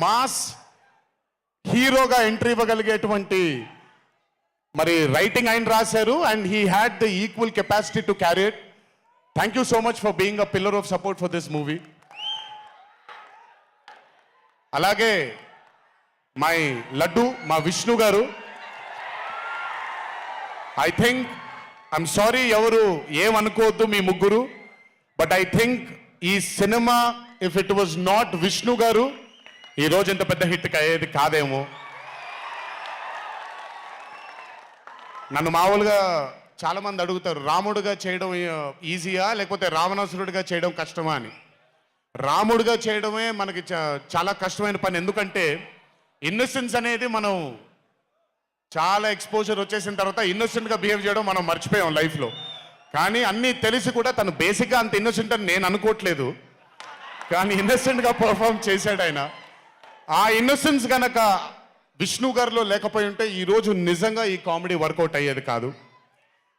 Mass హీరోగా entry ఇవ్వగలిగేటువంటి మరి writing ఆయన రాశారు and he had the equal capacity to carry it. Thank you so much for being a pillar of support for this movie. అలాగే my laddu మా విష్ణు గారు, I think I'm sorry ఎవరు ఏమనుకోవద్దు మీ ముగ్గురు, బట్ ఐ థింక్ ఈ cinema if it was not Vishnu గారు ఈ రోజు ఇంత పెద్ద హిట్ అయ్యేది కాదేమో. నన్ను మామూలుగా చాలా మంది అడుగుతారు రాముడుగా చేయడం ఈజీయా లేకపోతే రావణాసురుడిగా చేయడం కష్టమా అని. రాముడుగా చేయడమే మనకి చాలా కష్టమైన పని, ఎందుకంటే ఇన్నోసెన్స్ అనేది మనం చాలా ఎక్స్పోజర్ వచ్చేసిన తర్వాత ఇన్నోసెంట్గా బిహేవ్ చేయడం మనం మర్చిపోయాం లైఫ్లో. కానీ అన్నీ తెలిసి కూడా తను బేసిక్గా అంత ఇన్నోసెంట్ అని నేను అనుకోవట్లేదు, కానీ ఇన్నోసెంట్గా పర్ఫామ్ చేశాడు ఆయన. ఆ ఇన్నోసెన్స్ కనుక విష్ణు గారిలో లేకపోయి ఉంటే ఈరోజు నిజంగా ఈ కామెడీ వర్కౌట్ అయ్యేది కాదు.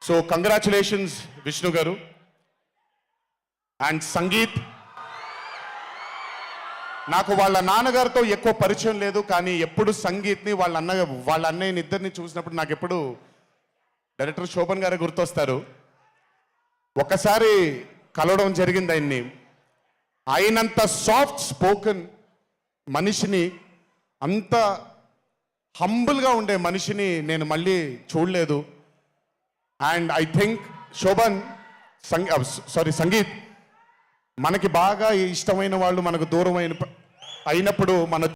సో కంగ్రాచులేషన్స్ విష్ణు గారు. అండ్ సంగీత్, నాకు వాళ్ళ నాన్నగారితో ఎక్కువ పరిచయం లేదు, కానీ ఎప్పుడు సంగీత్ని వాళ్ళ అన్నయ్యని ఇద్దరిని చూసినప్పుడు నాకు ఎప్పుడు డైరెక్టర్ శోభన్ గారే గుర్తొస్తారు. ఒక్కసారి కలవడం జరిగింది ఆయన్ని. అయినంత సాఫ్ట్ స్పోకెన్ మనిషిని, అంత హంబుల్గా ఉండే మనిషిని నేను మళ్ళీ చూడలేదు. And I think Shobhan Sangeet, మనకి బాగా ఇష్టమైన వాళ్ళు మనకు దూరం అయినప్పుడు మన